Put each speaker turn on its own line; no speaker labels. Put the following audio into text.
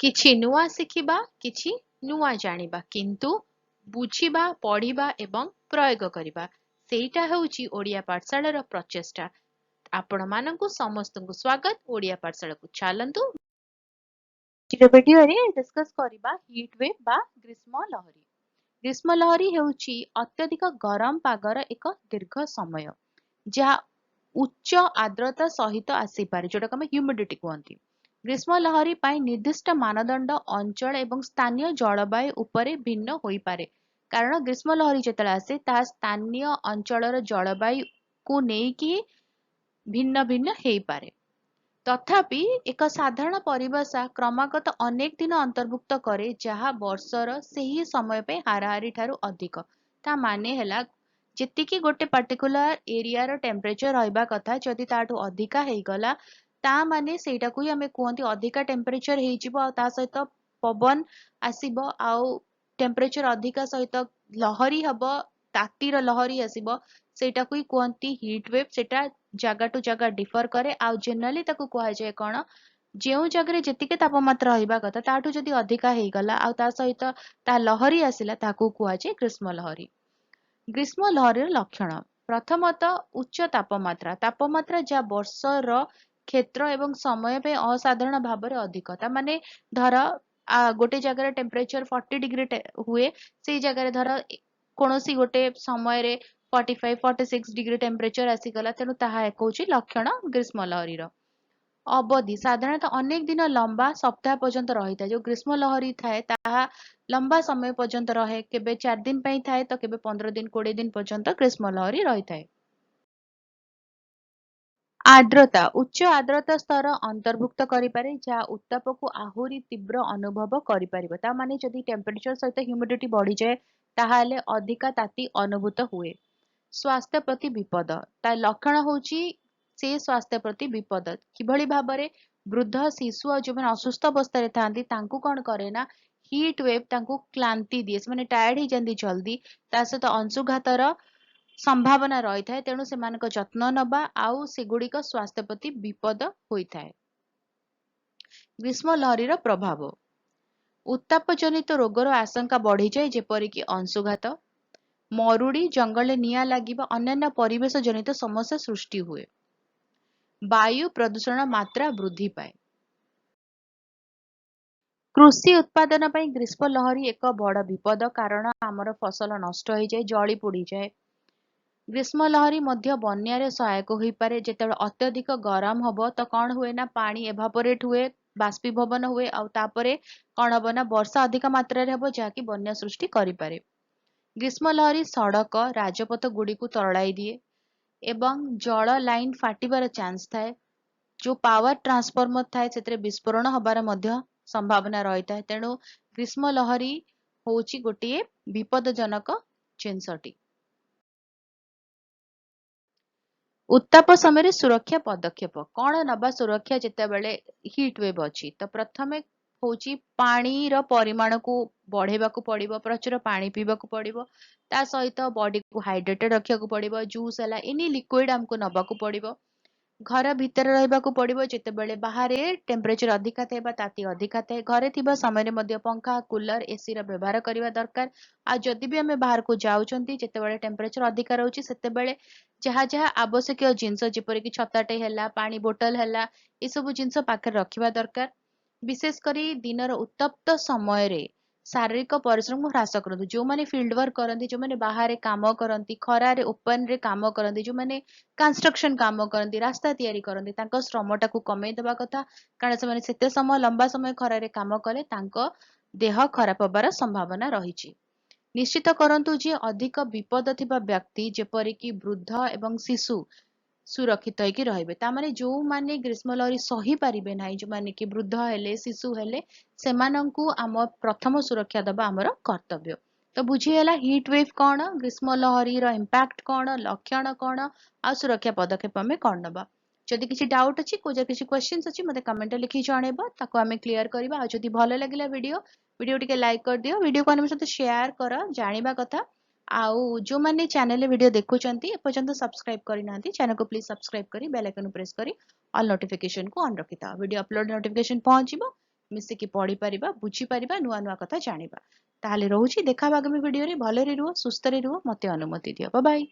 କିଛି ନୂଆ ଶିଖିବା, କିଛି ନୂଆ ଜାଣିବା, କିନ୍ତୁ ବୁଝିବା, ପଢିବା ଏବଂ ପ୍ରୟୋଗ କରିବା ସେଇଟା ହେଉଛି ଓଡ଼ିଆ ପାଠଶାଳାର ପ୍ରଚେଷ୍ଟା। ଆପଣମାନଙ୍କୁ ସମସ୍ତଙ୍କୁ ସ୍ୱାଗତ। ଓଡ଼ିଆ ପାଠଶାଳାକୁ ଚାଲନ୍ତୁ। ଭିଡିଓରେ ଡିସ୍କସ୍ କରିବା ହିଟ୍ ୱେଭ୍ ବା ଗ୍ରୀଷ୍ମ ଲହରୀ। ଗ୍ରୀଷ୍ମ ଲହରୀ ହେଉଛି ଅତ୍ୟଧିକ ଗରମ ପାଗର ଏକ ଦୀର୍ଘ ସମୟ, ଯାହା ଉଚ୍ଚ ଆର୍ଦ୍ରତା ସହିତ ଆସିପାରେ, ଯୋଉଟାକୁ ଆମେ ହ୍ୟୁମିଡିଟି କୁହନ୍ତି। ଗ୍ରୀଷ୍ମ ଲହରୀ ପାଇଁ ନିର୍ଦ୍ଦିଷ୍ଟ ମାନଦଣ୍ଡ ଅଞ୍ଚଳ ଏବଂ ସ୍ଥାନୀୟ ଜଳବାୟୁ ଉପରେ ଭିନ୍ନ ହୋଇପାରେ, କାରଣ ଗ୍ରୀଷ୍ମ ଲହରୀ ଯେତେବେଳେ ଆସେ ତାହା ସ୍ଥାନୀୟ ଅଞ୍ଚଳର ଜଳବାୟୁକୁ ନେଇକି ଭିନ୍ନ ଭିନ୍ନ ହେଇପାରେ। ତଥାପି ଏକ ସାଧାରଣ ପରିଭାଷା କ୍ରମାଗତ ଅନେକ ଦିନ ଅନ୍ତର୍ଭୁକ୍ତ କରେ, ଯାହା ବର୍ଷର ସେହି ସମୟ ପାଇଁ ହାରାହାରି ଠାରୁ ଅଧିକ। ତା ମାନେ ହେଲା ଯେତିକି ଗୋଟେ ପାର୍ଟିକୁଲାର ଏରିଆର ଟେମ୍ପରେଚର ରହିବା କଥା, ଯଦି ତାଠୁ ଅଧିକା ହେଇଗଲା ତା ମାନେ ସେଇଟାକୁ ହିଁ ଆମେ କୁହନ୍ତି ଅଧିକା ଟେମ୍ପରେଚର ହେଇଯିବ, ଆଉ ତା ସହିତ ପବନ ଆସିବ, ଆଉ ଟେମ୍ପରେଚର ଅଧିକା ସହିତ ଲହରୀ ହବ, ତାତିର ଲହରୀ ଆସିବ, ସେଇଟାକୁ ହିଁ କୁହନ୍ତି ହିଟ୍ ୱେଭ୍। ସେଟା ଜାଗା ଟୁ ଜାଗା ଡିଫର କରେ, ଆଉ ଜେନେରାଲି ତାକୁ କୁହାଯାଏ କଣ, ଯେଉଁ ଜାଗାରେ ଯେତିକି ତାପମାତ୍ରା ରହିବା କଥା ତାଠୁ ଯଦି ଅଧିକା ହେଇଗଲା ଆଉ ତା ସହିତ ତା ଲହରୀ ଆସିଲା, ତାକୁ କୁହାଯାଏ ଗ୍ରୀଷ୍ମ ଲହରୀ। ଗ୍ରୀଷ୍ମ ଲହରୀର ଲକ୍ଷଣ, ପ୍ରଥମତଃ ଉଚ୍ଚ ତାପମାତ୍ରା। ତାପମାତ୍ରା ଯାହା ବର୍ଷର କ୍ଷେତ୍ର ଏବଂ ସମୟ ପାଇଁ ଅସାଧାରଣ ଭାବରେ ଅଧିକ। ତା ମାନେ ଧର ଗୋଟେ ଜାଗାରେ ଟେମ୍ପରେଚର 40 ଡିଗ୍ରୀ ହୁଏ, ସେଇ ଜାଗାରେ ଧର କୌଣସି ଗୋଟେ ସମୟରେ 45-46 ଡିଗ୍ରୀ ଟେମ୍ପରେଚର ଆସିଗଲା, ତେଣୁ ତାହା ଏକ ହେଉଛି ଲକ୍ଷଣ ଗ୍ରୀଷ୍ମ ଲହରୀର। ଅବଧି, ସାଧାରଣତଃ ଅନେକ ଦିନ ଲମ୍ବା ସପ୍ତାହ ପର୍ଯ୍ୟନ୍ତ ରହିଥାଏ। ଯୋଉ ଗ୍ରୀଷ୍ମ ଲହରୀ ଥାଏ ତାହା ଲମ୍ବା ସମୟ ପର୍ଯ୍ୟନ୍ତ ରହେ, କେବେ 4 ଦିନ ପାଇଁ ଥାଏ ତ କେବେ 15 ଦିନ 20 ଦିନ ପର୍ଯ୍ୟନ୍ତ ଗ୍ରୀଷ୍ମ ଲହରୀ ରହିଥାଏ। ଆର୍ଦ୍ରତା, ଉଚ୍ଚ ଆର୍ଦ୍ରତା ସ୍ତର ଅନ୍ତର୍ଭୁକ୍ତ କରିପାରେ, ଯାହା ଉତ୍ତାପକୁ ଆହୁରି ତୀବ୍ର ଅନୁଭବ କରିପାରିବ। ତା ମାନେ ଯଦି ଟେମ୍ପରେଚର ସହିତ ହ୍ୟୁମିଡିଟି ବଢିଯାଏ, ତାହେଲେ ଅଧିକା ତାତି ଅନୁଭୂତ ହୁଏ। ସ୍ୱାସ୍ଥ୍ୟ ପ୍ରତି ବିପଦ, ତା ଲକ୍ଷଣ ହେଉଛି ସେ ସ୍ୱାସ୍ଥ୍ୟ ପ୍ରତି ବିପଦ। କିଭଳି ଭାବରେ, ବୃଦ୍ଧ, ଶିଶୁ ଆଉ ଯେଉଁମାନେ ଅସୁସ୍ଥ ଅବସ୍ଥାରେ ଥାଆନ୍ତି ତାଙ୍କୁ କଣ କରେ ନା ହିଟ୍ ୱେଭ୍ ତାଙ୍କୁ କ୍ଳାନ୍ତି ଦିଏ, ସେମାନେ ଟାୟାର୍ଡ ହେଇଯାନ୍ତି ଜଲ୍ଦି, ତା ସହିତ ଅଂଶୁଘାତର ସମ୍ଭାବନା ରହିଥାଏ, ତେଣୁ ସେମାନଙ୍କ ଯତ୍ନ ନେବା ଆଉ ସେଗୁଡ଼ିକ ସ୍ୱାସ୍ଥ୍ୟ ପ୍ରତି ବିପଦ ହୋଇଥାଏ। ଗ୍ରୀଷ୍ମ ଲହରୀର ପ୍ରଭାବ, ଉତ୍ତାପଜନିତ ରୋଗର ଆଶଙ୍କା ବଢ଼ିଯାଏ, ଯେପରିକି ଅଂଶୁଘାତ, ମରୁଡ଼ି, ଜଙ୍ଗଲରେ ନିଆଁ ଲାଗିବା, ଅନ୍ୟାନ୍ୟ ପରିବେଶ ଜନିତ ସମସ୍ୟା ସୃଷ୍ଟି ହୁଏ। ବାୟୁ ପ୍ରଦୂଷଣ ମାତ୍ରା ବୃଦ୍ଧି ପାଏ। କୃଷି ଉତ୍ପାଦନ ପାଇଁ ଗ୍ରୀଷ୍ମ ଲହରୀ ଏକ ବଡ଼ ବିପଦ, କାରଣ ଆମର ଫସଲ ନଷ୍ଟ ହେଇଯାଏ, ଜଳି ପୋଡ଼ିଯାଏ। ଗ୍ରୀଷ୍ମ ଲହରୀ ମଧ୍ୟ ବନ୍ୟାରେ ସହାୟକ ହୋଇପାରେ। ଯେତେବେଳେ ଅତ୍ୟଧିକ ଗରମ ହବ ତ କଣ ହୁଏ ନା ପାଣି ଏଭାପୋରେଟ୍ ହୁଏ, ବାଷ୍ପୀଭବନ ହୁଏ, ଆଉ ତାପରେ କଣ ହବ ନା ବର୍ଷା ଅଧିକ ମାତ୍ରାରେ ହେବ, ଯାହାକି ବନ୍ୟା ସୃଷ୍ଟି କରିପାରେ। ଗ୍ରୀଷ୍ମ ଲହରୀ ସଡ଼କ ରାଜପଥ ଗୁଡ଼ିକୁ ତରଳାଇ ଦିଏ ଏବଂ ଜଳ ଲାଇନ ଫାଟିବାର ଚାନ୍ସ ଥାଏ। ଯୋଉ ପାୱାର ଟ୍ରାନ୍ସଫର୍ମର ଥାଏ ସେଥିରେ ବିସ୍ଫୋରଣ ହବାର ମଧ୍ୟ ସମ୍ଭାବନା ରହିଥାଏ। ତେଣୁ ଗ୍ରୀଷ୍ମ ଲହରୀ ହେଉଛି ଗୋଟିଏ ବିପଦଜନକ ଜିନିଷଟି। ଉତ୍ତାପ ସମୟରେ ସୁରକ୍ଷା ପଦକ୍ଷେପ କଣ ନବା ସୁରକ୍ଷା ଯେତେବେଳେ ହିଟ୍ ୱେଭ୍ ଅଛି? ତ ପ୍ରଥମେ ହଉଛି ପାଣିର ପରିମାଣକୁ ବଢେଇବାକୁ ପଡିବ, ପ୍ରଚୁର ପାଣି ପିଇବାକୁ ପଡିବ, ତା ସହିତ ବଡିକୁ ହାଇଡ୍ରେଟେଡ୍ ରଖିବାକୁ ପଡିବ, ଜୁସ୍ ହେଲା ଏନି ଲିକ୍ୱିଡ୍ ଆମକୁ ନବାକୁ ପଡିବ। ଘର ଭିତରେ ରହିବାକୁ ପଡିବ, ଯେତେବେଳେ ବାହାରେ ଟେମ୍ପରେଚର ଅଧିକା ଥାଏ ବା ତାତି ଅଧିକା ଥାଏ, ଘରେ ଥିବା ସମୟରେ ମଧ୍ୟ ପଙ୍ଖା, କୁଲର, ଏସିର ବ୍ୟବହାର କରିବା ଦରକାର। ଆଉ ଯଦି ବି ଆମେ ବାହାରକୁ ଯାଉଛନ୍ତି, ଯେତେବେଳେ ଟେମ୍ପରେଚର ଅଧିକା ରହୁଛି, ସେତେବେଳେ ଯାହା ଯାହା ଆବଶ୍ୟକୀୟ ଜିନିଷ ଯେପରିକି ଛତାଟେ ହେଲା, ପାଣି ବୋଟଲ ହେଲା, ଏସବୁ ଜିନିଷ ପାଖରେ ରଖିବା ଦରକାର। ବିଶେଷ କରି ଦିନର ଉତ୍ତପ୍ତ ସମୟରେ ଶାରୀରିକ ପରିଶ୍ରମକୁ ହ୍ରାସ କରନ୍ତୁ। ଯେଉଁମାନେ ଫିଲ୍ଡ ୱାର୍କ କରନ୍ତି, ଯେଉଁମାନେ ବାହାରେ କାମ କରନ୍ତି, ଖରାରେ ଓପନରେ କାମ କରନ୍ତି, ଯେଉଁମାନେ କନଷ୍ଟ୍ରକ୍ସନ କାମ କରନ୍ତି, ରାସ୍ତା ତିଆରି କରନ୍ତି, ତାଙ୍କ ଶ୍ରମଟାକୁ କମେଇ ଦେବା କଥା, କାରଣ ସେମାନେ ସେତେ ସମୟ ଲମ୍ବା ସମୟ ଖରାରେ କାମ କଲେ ତାଙ୍କ ଦେହ ଖରାପ ହେବାର ସମ୍ଭାବନା ରହିଛି। ନିଶ୍ଚିତ କରନ୍ତୁ ଯେ ଅଧିକ ବିପଦ ଥିବା ବ୍ୟକ୍ତି ଯେପରିକି ବୃଦ୍ଧ ଏବଂ ଶିଶୁ ସୁରକ୍ଷିତ ହେଇକି ରହିବେ। ତାମାନେ ଯୋଉମାନେ ଗ୍ରୀଷ୍ମ ଲହରୀ ସହି ପାରିବେ ନାହିଁ, ଯୋଉମାନେ କି ବୃଦ୍ଧ ହେଲେ, ଶିଶୁ ହେଲେ, ସେମାନଙ୍କୁ ଆମ ପ୍ରଥମ ସୁରକ୍ଷା ଦେବା ଆମର କର୍ତ୍ତବ୍ୟ। ତ ବୁଝିହେଲା ହିଟ୍ ୱେଭ୍ କଣ, ଗ୍ରୀଷ୍ମ ଲହରୀର ଇମ୍ପାକ୍ଟ କଣ, ଲକ୍ଷଣ କଣ, ଆଉ ସୁରକ୍ଷା ପଦକ୍ଷେପ ଆମେ କଣ ନେବା। ଯଦି କିଛି ଡାଉଟ୍ ଅଛି, କୋଉ କିଛି କ୍ୱେଶ୍ଚିନ୍ସ ଅଛି, ମତେ କମେଣ୍ଟରେ ଲେଖିକି ଜଣେଇବ, ତାକୁ ଆମେ କ୍ଲିୟର କରିବା। ଆଉ ଯଦି ଭଲ ଲାଗିଲା ଭିଡିଓ ଟିକେ ଲାଇକ୍ କରିଦିଅ, ଭିଡିଓକୁ ଆମ ସହିତ ସେୟାର କର, ଜାଣିବା କଥା। ଆଉ ଯୋଉମାନେ ଚ୍ୟାନେଲରେ ଭିଡିଓ ଦେଖୁଛନ୍ତି ଏପର୍ଯ୍ୟନ୍ତ ସବସ୍କ୍ରାଇବ କରିନାହାନ୍ତି, ଚ୍ୟାନେଲକୁ ପ୍ଲିଜ ସବସ୍କ୍ରାଇବ କରି ବେଲ୍ ଆଇକନ୍ ପ୍ରେସ୍ କରି ଅଲ୍ ନୋଟିଫିକେସନକୁ ଅନ୍ ରଖିଥାଅ। ଭିଡିଓ ଅପଲୋଡ ନୋଟିଫିକେସନ ପହଞ୍ଚିବ। ମିଶିକି ପଢିପାରିବା, ବୁଝିପାରିବା, ନୂଆ ନୂଆ କଥା ଜାଣିବା। ତାହେଲେ ରହୁଛି, ଦେଖା ହବା ଆଗାମୀ ଭିଡିଓରେ। ଭଲରେ ରୁହ, ସୁସ୍ଥରେ ରୁହ, ମତେ ଅନୁମତି ଦିଅ। Bye bye.